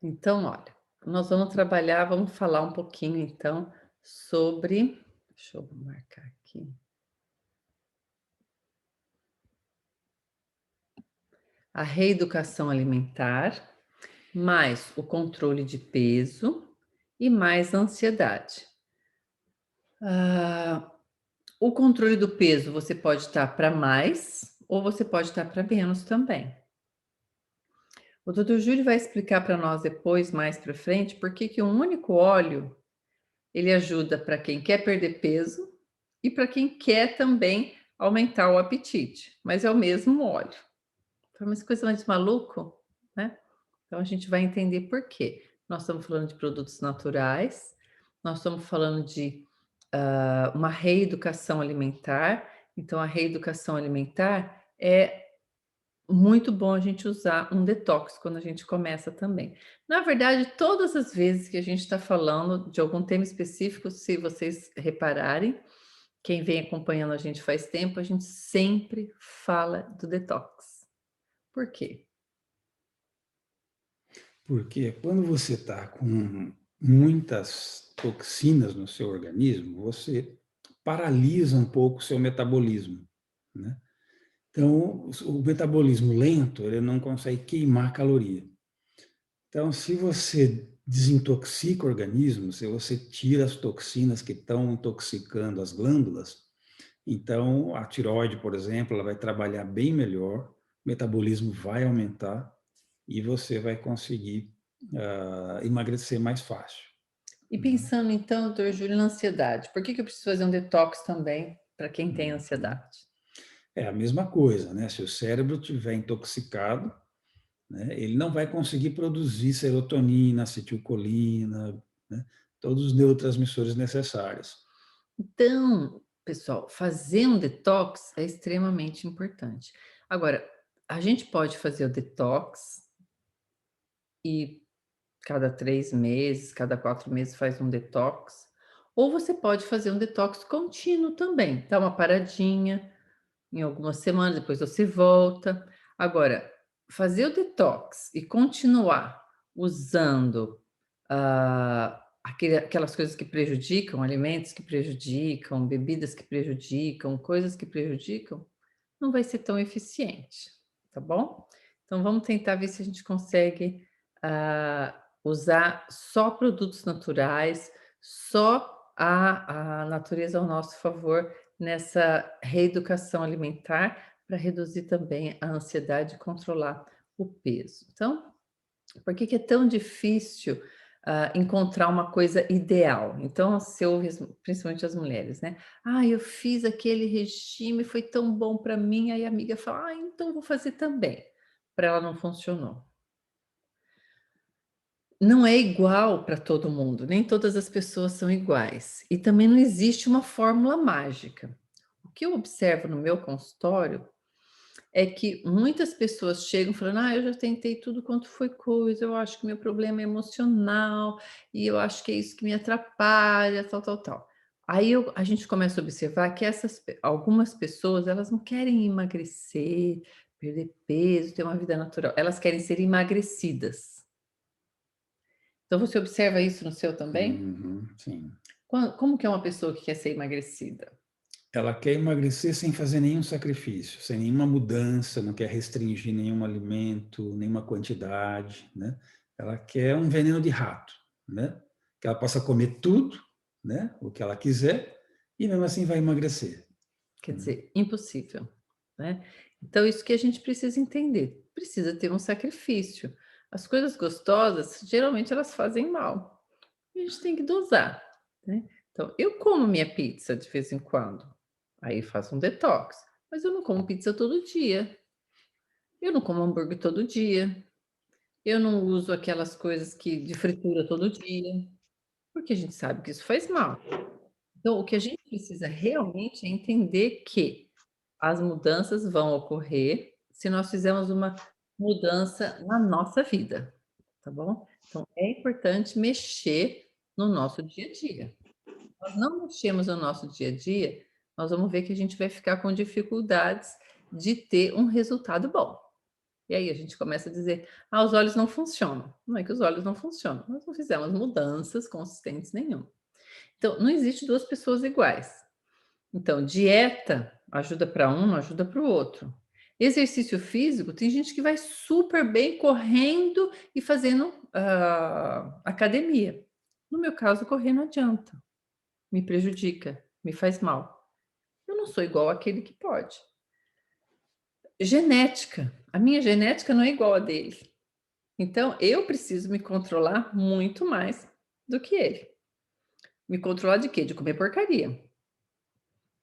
Então, olha, nós vamos trabalhar, vamos falar um pouquinho então sobre, deixa eu marcar aqui, a reeducação alimentar, mais o controle de peso e mais a ansiedade. Ah, o controle do peso você pode estar para mais ou você pode estar para menos também. O doutor Júlio vai explicar para nós depois, mais para frente, por que que um único óleo ele ajuda para quem quer perder peso e para quem quer também aumentar o apetite, mas é o mesmo óleo. Foi uma coisa mais maluco, né? Então a gente vai entender por quê. Nós estamos falando de produtos naturais, nós estamos falando de uma reeducação alimentar. Então a reeducação alimentar é muito bom a gente usar um detox quando a gente começa também. Na verdade, todas as vezes que a gente está falando de algum tema específico, se vocês repararem, quem vem acompanhando a gente faz tempo, a gente sempre fala do detox. Por quê? Porque quando você está com muitas toxinas no seu organismo, você paralisa um pouco o seu metabolismo, né? Então, o metabolismo lento, ele não consegue queimar caloria. Então, se você desintoxica o organismo, se você tira as toxinas que estão intoxicando as glândulas, então a tireoide, por exemplo, ela vai trabalhar bem melhor, o metabolismo vai aumentar e você vai conseguir emagrecer mais fácil, E né? pensando então, doutor Júlio, na ansiedade, por que que eu preciso fazer um detox também para quem tem Uhum. ansiedade? É a mesma coisa, né? Se o cérebro estiver intoxicado, né, ele não vai conseguir produzir serotonina, acetilcolina, né, todos os neurotransmissores necessários. Então, pessoal, fazer um detox é extremamente importante. Agora, a gente pode fazer o detox e cada 3 meses, cada 4 meses faz um detox, ou você pode fazer um detox contínuo também, dá uma paradinha em algumas semanas, depois você volta. Agora, fazer o detox e continuar usando, aquelas coisas que prejudicam, alimentos que prejudicam, bebidas que prejudicam, coisas que prejudicam, não vai ser tão eficiente, tá bom? Então vamos tentar ver se a gente consegue, usar só produtos naturais, só a natureza ao nosso favor nessa reeducação alimentar, para reduzir também a ansiedade e controlar o peso. Então, por que que é tão difícil, encontrar uma coisa ideal? Então, você ouve principalmente as mulheres, né: "Ah, eu fiz aquele regime, foi tão bom para mim", aí a amiga fala: "Ah, então vou fazer também". Para ela não funcionou. Não é igual para todo mundo, nem todas as pessoas são iguais, e também não existe uma fórmula mágica. O que eu observo no meu consultório é que muitas pessoas chegam falando: "Ah, eu já tentei tudo quanto foi coisa, eu acho que meu problema é emocional, e eu acho que é isso que me atrapalha, tal, tal, tal". Aí a gente começa a observar que algumas pessoas, elas não querem emagrecer, perder peso, ter uma vida natural, elas querem ser emagrecidas. Então você observa isso no seu também? Uhum, sim. Como que é uma pessoa que quer ser emagrecida? Ela quer emagrecer sem fazer nenhum sacrifício, sem nenhuma mudança, não quer restringir nenhum alimento, nenhuma quantidade, né? Ela quer um veneno de rato, né? Que ela possa comer tudo, né? O que ela quiser e mesmo assim vai emagrecer, Quer né? dizer, impossível, né. Então isso que a gente precisa entender, precisa ter um sacrifício. As coisas gostosas, geralmente elas fazem mal, e a gente tem que dosar, né. Então eu como minha pizza de vez em quando, aí faço um detox, mas eu não como pizza todo dia, eu não como hambúrguer todo dia, eu não uso aquelas coisas que de fritura todo dia, porque a gente sabe que isso faz mal. Então o que a gente precisa realmente é entender que as mudanças vão ocorrer se nós fizermos uma mudança na nossa vida, tá bom? Então é importante mexer no nosso dia a dia. Nós não mexemos no nosso dia a dia, nós vamos ver que a gente vai ficar com dificuldades de ter um resultado bom. E aí a gente começa a dizer: "Ah, os olhos não funcionam". Não é que os olhos não funcionam, nós não fizemos mudanças consistentes nenhuma. Então, não existe 2 pessoas iguais. Então, dieta ajuda para um, não ajuda para o outro. Exercício físico, tem gente que vai super bem correndo e fazendo, academia. No meu caso, correr não adianta, me prejudica, me faz mal. Eu não sou igual àquele que pode. Genética, a minha genética não é igual à dele. Então, eu preciso me controlar muito mais do que ele. Me controlar de quê? De comer porcaria.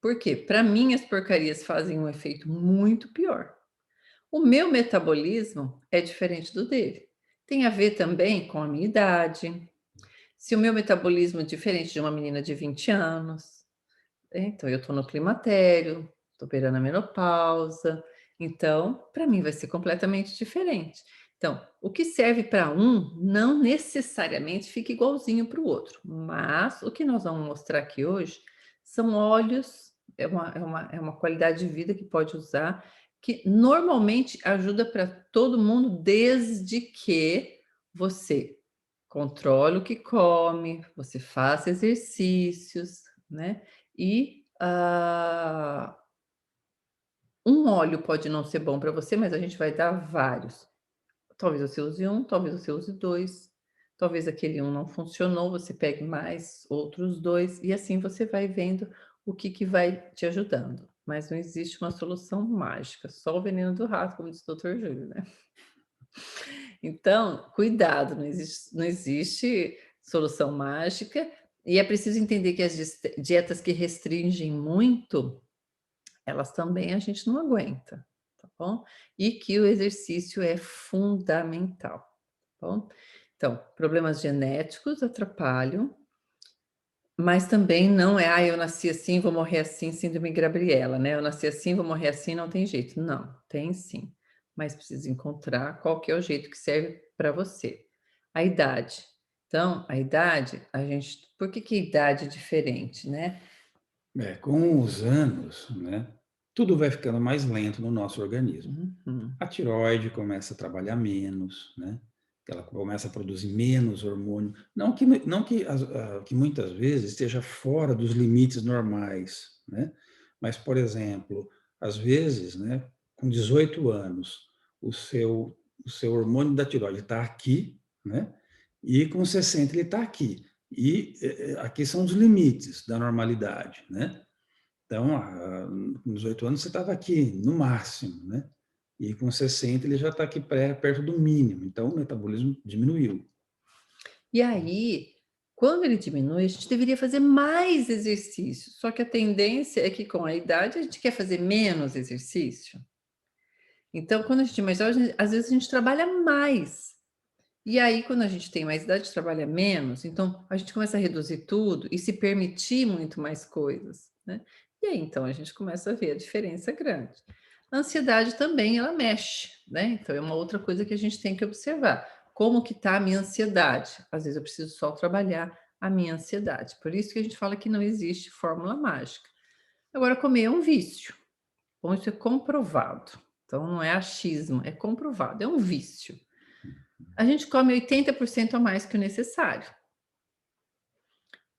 Por quê? Para mim, as porcarias fazem um efeito muito pior. O meu metabolismo é diferente do dele. Tem a ver também com a minha idade. Se o meu metabolismo é diferente de uma menina de 20 anos, então eu estou no climatério, estou beirando a menopausa, então para mim vai ser completamente diferente. Então, o que serve para um não necessariamente fica igualzinho para o outro, mas o que nós vamos mostrar aqui hoje são óleos, é uma qualidade de vida que pode usar, que normalmente ajuda para todo mundo, desde que você controle o que come, você faça exercícios, né? E, um óleo pode não ser bom para você, mas a gente vai dar vários. Talvez você use um, talvez você use 2, talvez aquele um não funcionou, você pegue mais outros 2 e assim você vai vendo o que que vai te ajudando. Mas não existe uma solução mágica, só o veneno do rato, como diz o doutor Júlio, né. Então, cuidado, não existe solução mágica, e é preciso entender que as dietas que restringem muito, elas também a gente não aguenta, tá bom? E que o exercício é fundamental, tá bom? Então, problemas genéticos atrapalham, mas também não é: "Ah, eu nasci assim, vou morrer assim", síndrome Gabriela, né, "Eu nasci assim, vou morrer assim, não tem jeito". Não, tem sim, mas precisa encontrar qual que é o jeito que serve para você. A idade. Então, a idade, a gente por que que a idade é diferente, né? Com os anos, né, tudo vai ficando mais lento no nosso organismo. Uhum. A tireoide começa a trabalhar menos, né, ela começa a produzir menos hormônio. Não que muitas vezes esteja fora dos limites normais, né, mas, por exemplo, às vezes, né, com 18 anos, o seu hormônio da tireoide está aqui, né, e com 60 ele está aqui. E aqui são os limites da normalidade, né? Então, com 18 anos você estava aqui, no máximo, né? E com 60 ele já está aqui perto do mínimo, então o metabolismo diminuiu. E aí, quando ele diminui, a gente deveria fazer mais exercício, só que a tendência é que com a idade a gente quer fazer menos exercício. Então, quando a gente é mais jovem, às vezes a gente trabalha mais. E aí, quando a gente tem mais idade, trabalha menos, então a gente começa a reduzir tudo e se permitir muito mais coisas, né? E aí, então, a gente começa a ver a diferença grande. A ansiedade também, ela mexe, né? Então, é uma outra coisa que a gente tem que observar. Como que está a minha ansiedade? Às vezes eu preciso só trabalhar a minha ansiedade. Por isso que a gente fala que não existe fórmula mágica. Agora, comer é um vício. Bom, isso é comprovado. Então, não é achismo, é comprovado, é um vício. A gente come 80% a mais que o necessário.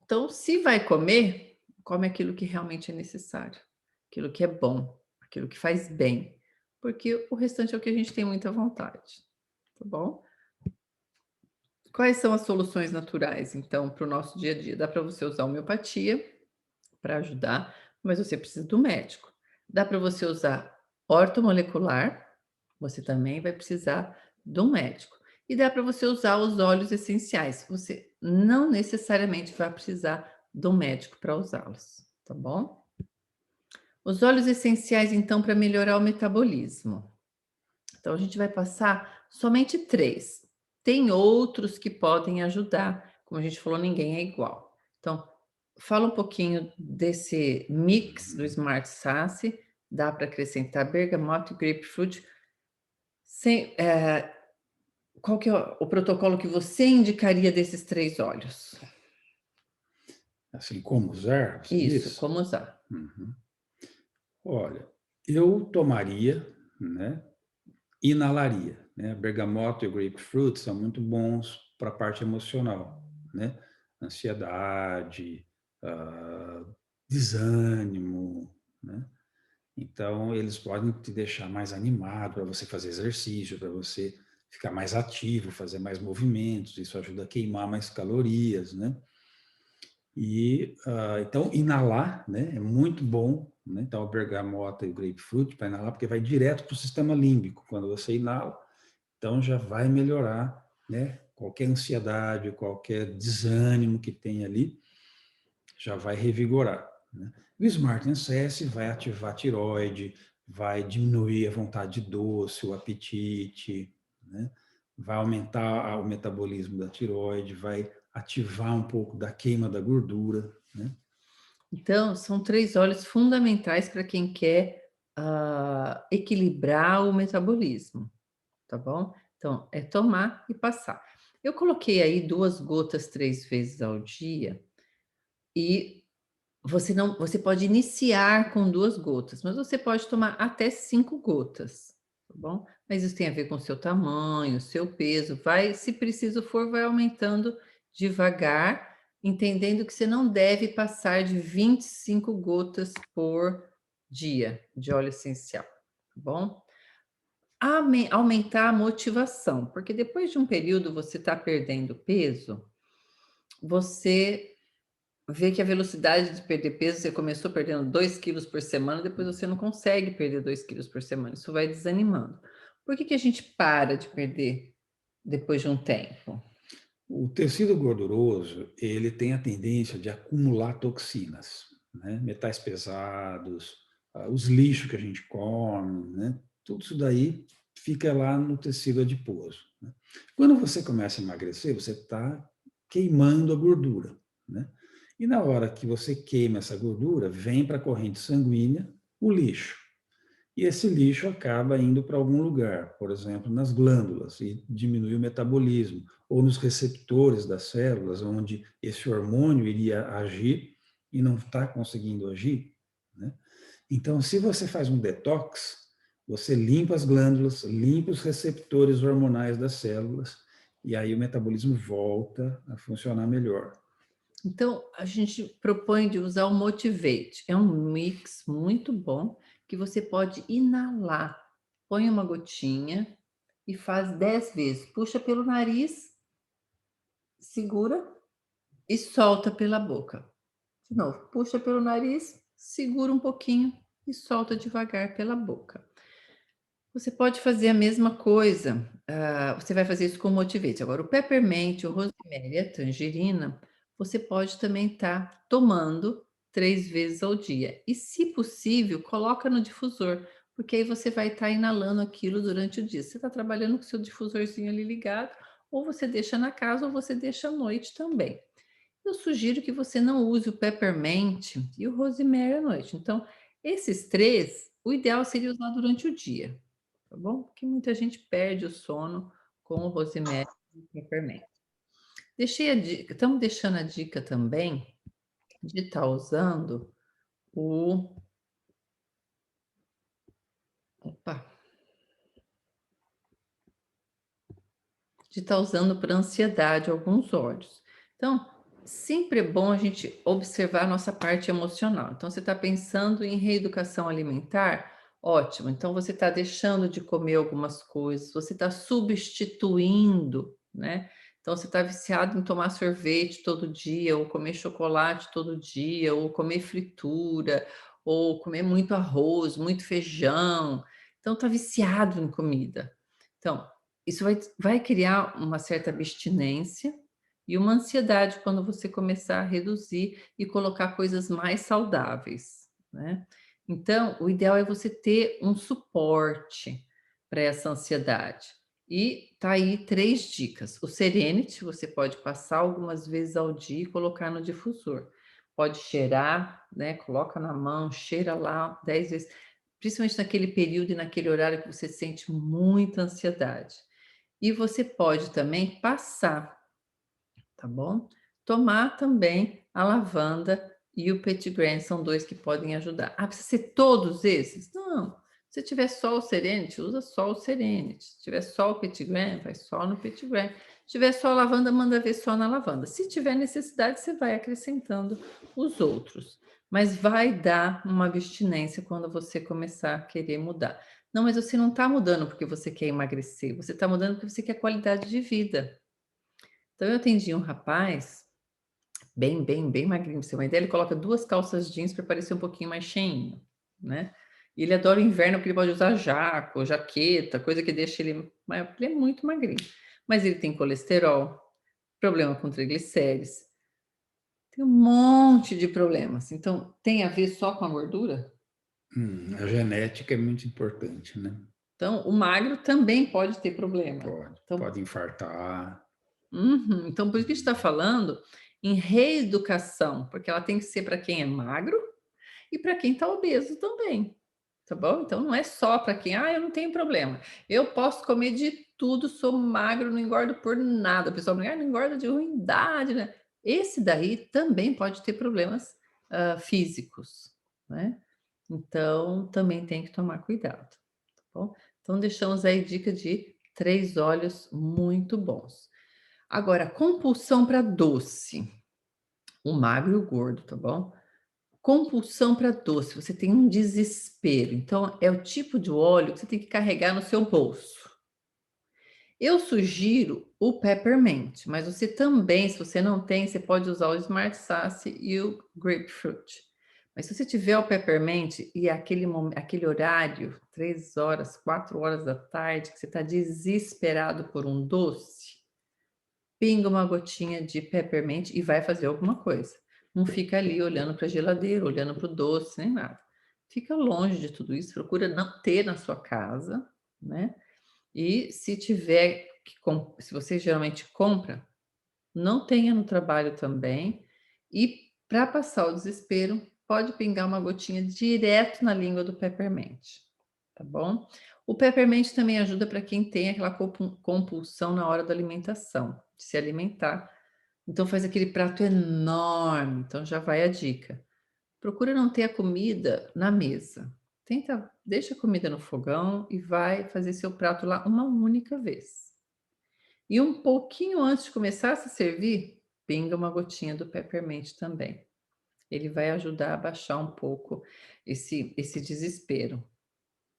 Então, se vai comer, come aquilo que realmente é necessário, aquilo que é bom, aquilo que faz bem, porque o restante é o que a gente tem muita vontade, tá bom? Quais são as soluções naturais, então, para o nosso dia a dia? Dá para você usar homeopatia para ajudar, mas você precisa do médico. Dá para você usar ortomolecular, você também vai precisar do médico. E dá para você usar os óleos essenciais, você não necessariamente vai precisar do médico para usá-los, tá bom? Os óleos essenciais, então, para melhorar o metabolismo. Então, a gente vai passar somente 3. Tem outros que podem ajudar, como a gente falou, ninguém é igual. Então, fala um pouquinho desse mix do Smart Sasse, dá para acrescentar bergamota e grapefruit. Sem, qual que é o protocolo que você indicaria desses 3 óleos? Assim, como usar, você Isso, diz? como usar. Uhum. Olha, eu tomaria, né? inalaria, né? A bergamota e o grapefruit são muito bons para a parte emocional, né? Ansiedade, desânimo, né? Então, eles podem te deixar mais animado para você fazer exercício, para você ficar mais ativo, fazer mais movimentos, isso ajuda a queimar mais calorias, né? E, então, inalar, né, é muito bom, né? Então, a bergamota e o grapefruit para inalar, porque vai direto para o sistema límbico. Quando você inala, então já vai melhorar, né? Qualquer ansiedade, qualquer desânimo que tem ali, já vai revigorar, né? O Smart NSS vai ativar a tireoide, vai diminuir a vontade de doce, o apetite, né? Vai aumentar o metabolismo da tireoide, vai ativar um pouco da queima da gordura, né? Então, são 3 óleos fundamentais para quem quer, equilibrar o metabolismo, tá bom? Então, é tomar e passar. Eu coloquei aí 2 gotas 3 vezes ao dia e você pode iniciar com 2 gotas, mas você pode tomar até 5 gotas, tá bom? Mas isso tem a ver com o seu tamanho, o seu peso, se preciso for, vai aumentando devagar, entendendo que você não deve passar de 25 gotas por dia de óleo essencial, tá bom? Aumentar a motivação, porque depois de um período você está perdendo peso, você vê que a velocidade de perder peso, você começou perdendo 2 quilos por semana, depois você não consegue perder 2 quilos por semana, isso vai desanimando. Por que que a gente para de perder depois de um tempo? O tecido gorduroso, ele tem a tendência de acumular toxinas, né? Metais pesados, os lixos que a gente come, né? Tudo isso daí fica lá no tecido adiposo, né? Quando você começa a emagrecer, você está queimando a gordura, né? E na hora que você queima essa gordura, vem para a corrente sanguínea o lixo. E esse lixo acaba indo para algum lugar, por exemplo, nas glândulas, e diminui o metabolismo, ou nos receptores das células, onde esse hormônio iria agir e não está conseguindo agir, né? Então, se você faz um detox, você limpa as glândulas, limpa os receptores hormonais das células, e aí o metabolismo volta a funcionar melhor. Então, a gente propõe de usar o Motivate. É um mix muito bom que você pode inalar. Põe uma gotinha e faz 10 vezes. Puxa pelo nariz, segura e solta pela boca. De novo, puxa pelo nariz, segura um pouquinho e solta devagar pela boca. Você pode fazer a mesma coisa, você vai fazer isso com o Motivate. Agora, o peppermint, o rosemary e a tangerina, você pode também estar tomando 3 vezes ao dia. E, se possível, coloca no difusor, porque aí você vai estar inalando aquilo durante o dia. Você está trabalhando com o seu difusorzinho ali ligado, ou você deixa na casa, ou você deixa à noite também. Eu sugiro que você não use o peppermint e o rosemary à noite. Então, esses 3, o ideal seria usar durante o dia, tá bom? Porque muita gente perde o sono com o rosemary e o peppermint. Deixei a dica, estamos deixando a dica também de estar usando o opa, de estar usando para ansiedade alguns óleos. Então, sempre é bom a gente observar a nossa parte emocional. Então, você está pensando em reeducação alimentar? Ótimo. Então, você está deixando de comer algumas coisas, você está substituindo, né? Então, você está viciado em tomar sorvete todo dia, ou comer chocolate todo dia, ou comer fritura, ou comer muito arroz, muito feijão. Então, está viciado em comida. Então, isso vai criar uma certa abstinência e uma ansiedade quando você começar a reduzir e colocar coisas mais saudáveis, né. Então, o ideal é você ter um suporte para essa ansiedade. E tá aí 3 dicas. O Serenity, você pode passar algumas vezes ao dia e colocar no difusor. Pode cheirar, né, coloca na mão, cheira lá 10 vezes, principalmente naquele período e naquele horário que você sente muita ansiedade. E você pode também passar, tá bom? Tomar também a lavanda e o petitgrain, são 2 que podem ajudar. Ah, precisa ser todos esses? Não, Se tiver só o Serenity, usa só o Serenity. Se tiver só o Petitgram, vai só no Petitgram. Se tiver só a lavanda, manda ver só na lavanda. Se tiver necessidade, você vai acrescentando os outros. Mas vai dar uma abstinência quando você começar a querer mudar. Não, mas você não está mudando porque você quer emagrecer, você está mudando porque você quer qualidade de vida. Então, eu atendi um rapaz, bem magrinho, pra você ter uma ideia, ele coloca 2 calças jeans para parecer um pouquinho mais cheinho, né. E ele adora o inverno, porque ele pode usar jaco, jaqueta, coisa que deixa ele ele é muito magrinho. Mas ele tem colesterol, problema com triglicérides, tem um monte de problemas. Então, tem a ver só com a gordura? A genética é muito importante, né? Então, o magro também pode ter problema. Pode, Então pode infartar. então por isso que a gente está falando em reeducação, porque ela tem que ser para quem é magro e para quem está obeso também, tá bom? Então não é só para quem, eu não tenho problema, eu posso comer de tudo, sou magro, não engordo por nada. O pessoal brinca, não engorda de ruindade, né? Esse daí também pode ter problemas físicos, né? Então também tem que tomar cuidado, tá bom? Então deixamos aí dica de 3 óleos muito bons. Agora, compulsão para doce, o magro e o gordo, tá bom? Compulsão para doce, você tem um desespero, então é o tipo de óleo que você tem que carregar no seu bolso. Eu sugiro o peppermint, mas você também, se você não tem, você pode usar o Smart Sasse e o Grapefruit. Mas se você tiver o peppermint e aquele horário, 3 horas, 4 horas da tarde, que você está desesperado por um doce, pinga uma gotinha de peppermint e vai fazer alguma coisa. Não fica ali olhando para a geladeira, olhando para o doce, nem nada. Fica longe de tudo isso, procura não ter na sua casa, né? E se tiver se você geralmente compra, não tenha no trabalho também. E para passar o desespero, pode pingar uma gotinha direto na língua do peppermint, tá bom? O peppermint também ajuda para quem tem aquela compulsão na hora da alimentação, de se alimentar. Então faz aquele prato enorme, então já vai a dica. Procura não ter a comida na mesa. Deixa a comida no fogão e vai fazer seu prato lá uma única vez. E um pouquinho antes de começar a se servir, pinga uma gotinha do peppermint também. Ele vai ajudar a baixar um pouco esse desespero,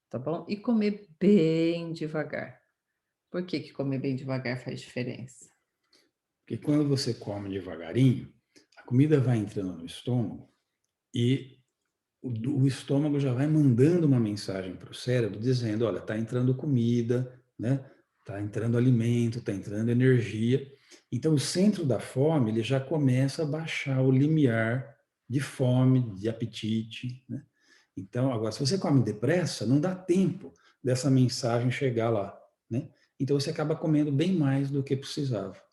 tá bom? E comer bem devagar. Por que que comer bem devagar faz diferença? Porque quando você come devagarinho, a comida vai entrando no estômago e o estômago já vai mandando uma mensagem para o cérebro dizendo, olha, está entrando comida, né? Está entrando alimento, está entrando energia. Então, o centro da fome ele já começa a baixar o limiar de fome, de apetite, né? Então, agora, se você come depressa, não dá tempo dessa mensagem chegar lá, né? Então, você acaba comendo bem mais do que precisava.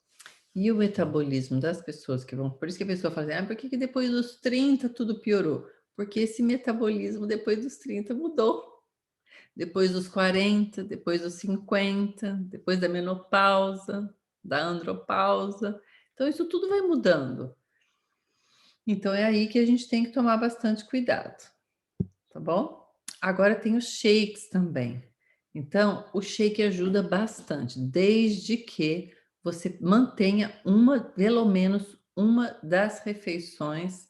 E o metabolismo das pessoas que vão, por isso que a pessoa fala assim: por que que depois dos 30 tudo piorou?" Porque esse metabolismo depois dos 30 mudou. Depois dos 40, depois dos 50, depois da menopausa, da andropausa. Então isso tudo vai mudando. Então é aí que a gente tem que tomar bastante cuidado, tá bom? Agora tem os shakes também. Então, o shake ajuda bastante, desde que você mantenha pelo menos uma das refeições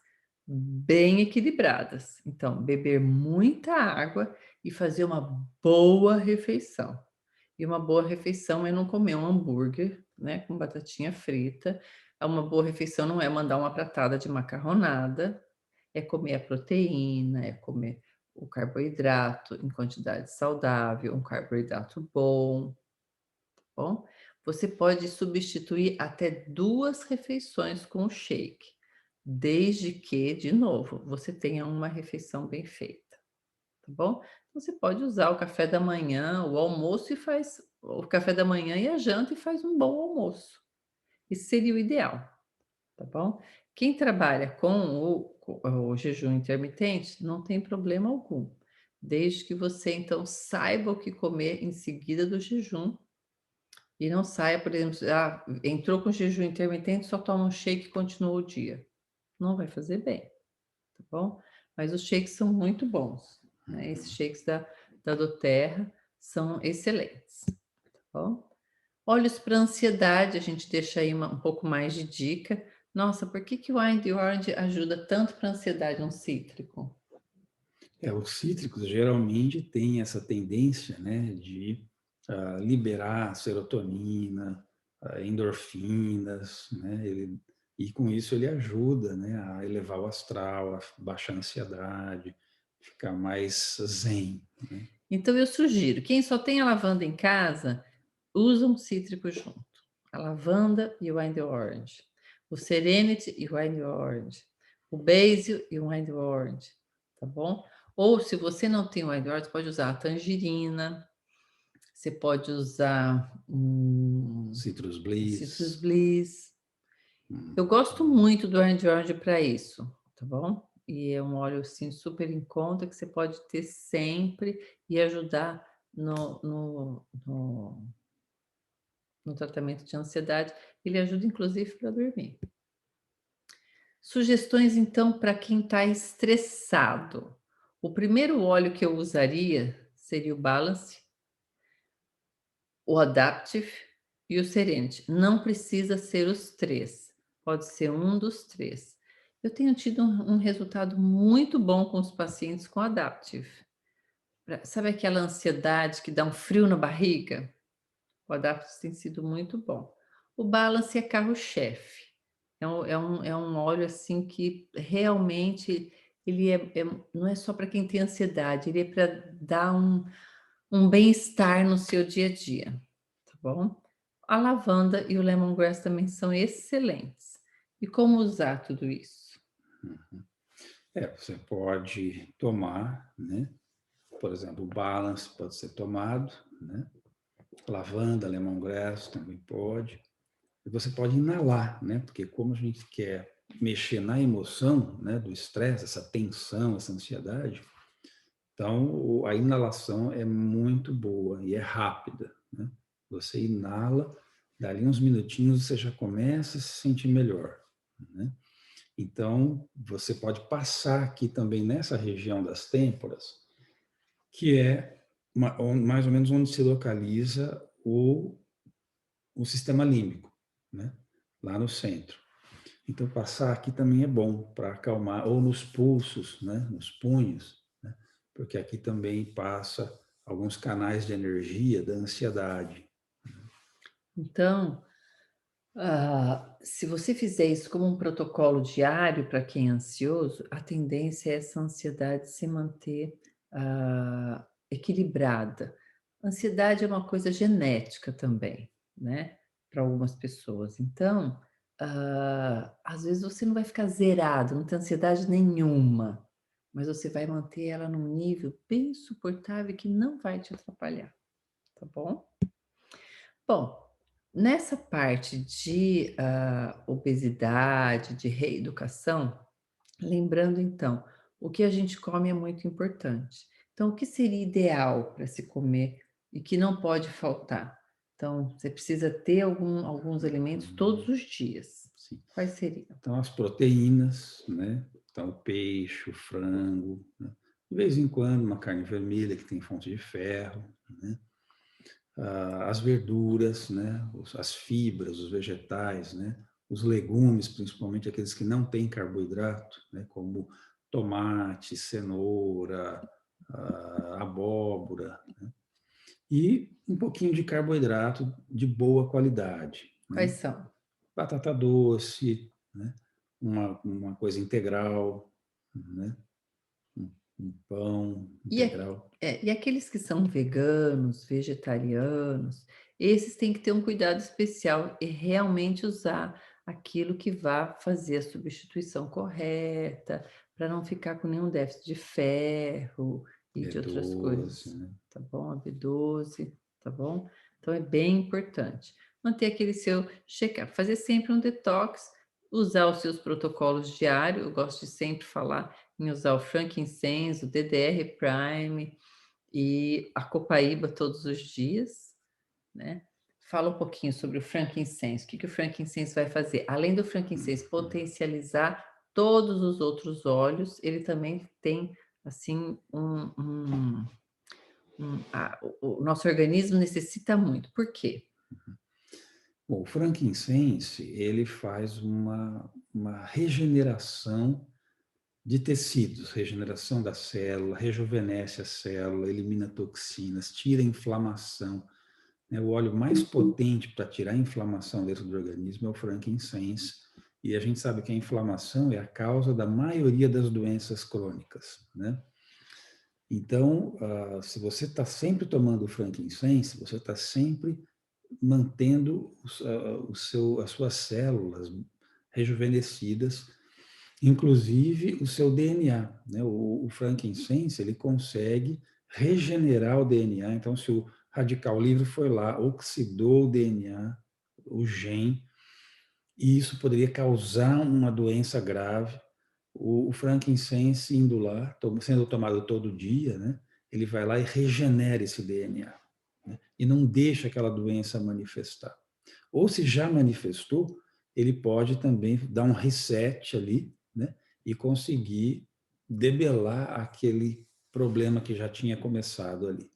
bem equilibradas. Então, beber muita água e fazer uma boa refeição. E uma boa refeição é não comer um hambúrguer, né, com batatinha frita. Uma boa refeição não é mandar uma pratada de macarronada, é comer a proteína, é comer o carboidrato em quantidade saudável, um carboidrato bom, tá bom? Você pode substituir até 2 refeições com o shake, desde que, de novo, você tenha uma refeição bem feita, tá bom? Então, você pode usar o café da manhã, o almoço e faz o café da manhã e a janta e faz um bom almoço. Isso seria o ideal, tá bom? Quem trabalha com o jejum intermitente não tem problema algum, desde que você então saiba o que comer em seguida do jejum e não saia, por exemplo, entrou com jejum intermitente, só toma um shake e continua o dia. Não vai fazer bem, tá bom? Mas os shakes são muito bons, né? Esses shakes da doTERRA são excelentes, tá bom? Óleos para ansiedade, a gente deixa aí um pouco mais de dica. Nossa, por que que o Wild Orange ajuda tanto para ansiedade, um cítrico? Os cítricos geralmente têm essa tendência, né, de liberar serotonina, endorfinas, né, e com isso ele ajuda, né, a elevar o astral, a baixar a ansiedade, ficar mais zen, né? Então eu sugiro, quem só tem a lavanda em casa, usa um cítrico junto. A lavanda e o Wild Orange. O Serenity e o Wild Orange. O Basil e o Wild Orange, tá bom? Ou se você não tem o Wild Orange, pode usar a tangerina, você pode usar Citrus Citrus Bliss. Bliss. Eu gosto muito do Wild Orange para isso, tá bom? E é um óleo assim super em conta que você pode ter sempre e ajudar no tratamento de ansiedade. Ele ajuda inclusive para dormir. Sugestões então para quem está estressado. O primeiro óleo que eu usaria seria o Balance, o Adaptive e o Serenity. Não precisa ser os três, pode ser um dos três. Eu tenho tido um resultado muito bom com os pacientes com Adaptive. Sabe aquela ansiedade que dá um frio na barriga? O Adaptive tem sido muito bom. O Balance é carro-chefe. É um óleo assim que realmente ele não é só para quem tem ansiedade, ele é para dar um bem-estar no seu dia a dia, tá bom? A lavanda e o lemongrass também são excelentes. E como usar tudo isso? Você pode tomar, né? Por exemplo, o Balance pode ser tomado, né? Lavanda, lemongrass também pode. E você pode inalar, né? Porque como a gente quer mexer na emoção, né, do estresse, essa tensão, essa ansiedade, então a inalação é muito boa e é rápida, né? Você inala, dali uns minutinhos você já começa a se sentir melhor, né? Então, você pode passar aqui também nessa região das têmporas, que é mais ou menos onde se localiza o sistema límbico, né? Lá no centro. Então, passar aqui também é bom para acalmar, ou nos pulsos, né? Nos punhos, né? Porque aqui também passa alguns canais de energia da ansiedade. Então, se você fizer isso como um protocolo diário para quem é ansioso, a tendência é essa ansiedade se manter equilibrada. Ansiedade é uma coisa genética também, né? Para algumas pessoas. Então, às vezes você não vai ficar zerado, não tem ansiedade nenhuma, mas você vai manter ela num nível bem suportável que não vai te atrapalhar, tá bom? Bom, nessa parte de obesidade, de reeducação, lembrando então, o que a gente come é muito importante. Então, o que seria ideal para se comer e que não pode faltar? Então, você precisa ter alguns alimentos todos os dias. Sim. Quais seriam? Então, as proteínas, né? Então, o peixe, o frango, né? De vez em quando, uma carne vermelha que tem fonte de ferro, né? As verduras, né? As fibras, os vegetais, né? Os legumes, principalmente aqueles que não têm carboidrato, né? Como tomate, cenoura, abóbora, né? E um pouquinho de carboidrato de boa qualidade, Quais né? são? Batata doce, né? Uma coisa integral, né? Um pão E, integral. e aqueles que são veganos, vegetarianos, esses têm que ter um cuidado especial e realmente usar aquilo que vá fazer a substituição correta, para não ficar com nenhum déficit de ferro e de outras B12, coisas, né? tá bom? A B12, tá bom? Então é bem importante. Manter aquele seu check-up, fazer sempre um detox, usar os seus protocolos diários, eu gosto de sempre falar em usar o frankincense, o DDR Prime e a copaíba todos os dias, né. Fala um pouquinho sobre o frankincense, o que que o frankincense vai fazer? Além do frankincense potencializar todos os outros óleos, ele também tem, assim, o nosso organismo necessita muito. Por quê? Bom, o frankincense, ele faz uma regeneração de tecidos, regeneração da célula, rejuvenesce a célula, elimina toxinas, tira a inflamação, né? O óleo mais potente para tirar a inflamação dentro do organismo é o frankincense. E a gente sabe que a inflamação é a causa da maioria das doenças crônicas, né? Então, se você está sempre tomando frankincense, você está sempre mantendo as suas células rejuvenescidas, inclusive o seu DNA, né? O frankincense, ele consegue regenerar o DNA. Então, se o radical livre foi lá, oxidou o DNA, o gene, e isso poderia causar uma doença grave. O frankincense indo lá, sendo tomado todo dia, né? Ele vai lá e regenera esse DNA, né? E não deixa aquela doença manifestar. Ou se já manifestou, ele pode também dar um reset ali, né? E conseguir debelar aquele problema que já tinha começado ali.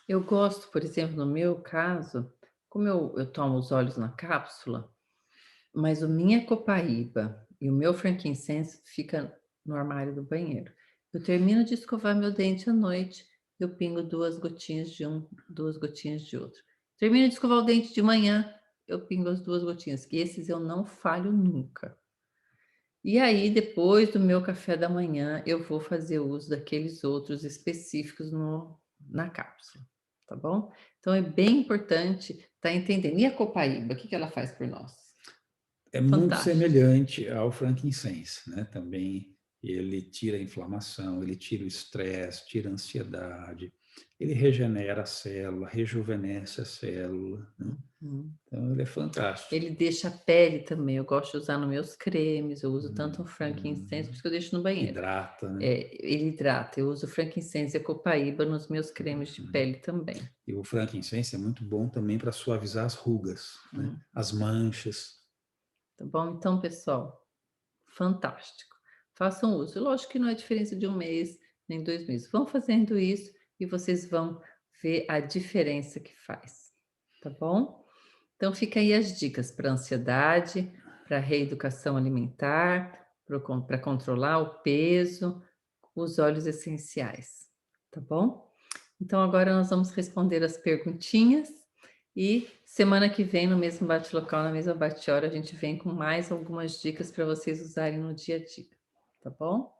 Eu gosto, por exemplo, no meu caso, como eu tomo os óleos na cápsula, mas o minha copaíba e o meu frankincense fica no armário do banheiro. Eu termino de escovar meu dente à noite, eu pingo 2 gotinhas de um, 2 gotinhas de outro. Termino de escovar o dente de manhã, eu pingo as 2 gotinhas, que esses eu não falho nunca. E aí, depois do meu café da manhã, eu vou fazer uso daqueles outros específicos na cápsula, tá bom? Então é bem importante estar entendendo. E a copaíba, o que que ela faz por nós? É muito Fantástico. semelhante ao frankincense, né? Também ele tira a inflamação, ele tira o estresse, tira a ansiedade, ele regenera a célula, rejuvenesce a célula, né? Uhum. Então ele é fantástico. Ele deixa a pele também, eu gosto de usar nos meus cremes, eu uso tanto o frankincense, por isso que eu deixo no banheiro. Hidrata, né? Ele hidrata, eu uso frankincense e a copaíba nos meus cremes de pele também. E o frankincense é muito bom também para suavizar as rugas, né? Hum, As manchas. tá bom? Então, pessoal, fantástico. Façam uso. Lógico que não é diferença de 1 mês, nem 2 meses. Vão fazendo isso e vocês vão ver a diferença que faz, tá bom? Então fica aí as dicas para ansiedade, para reeducação alimentar, para controlar o peso, os óleos essenciais, tá bom? Então agora nós vamos responder as perguntinhas e semana que vem no mesmo bate-local, na mesma bate-hora, a gente vem com mais algumas dicas para vocês usarem no dia a dia, tá bom?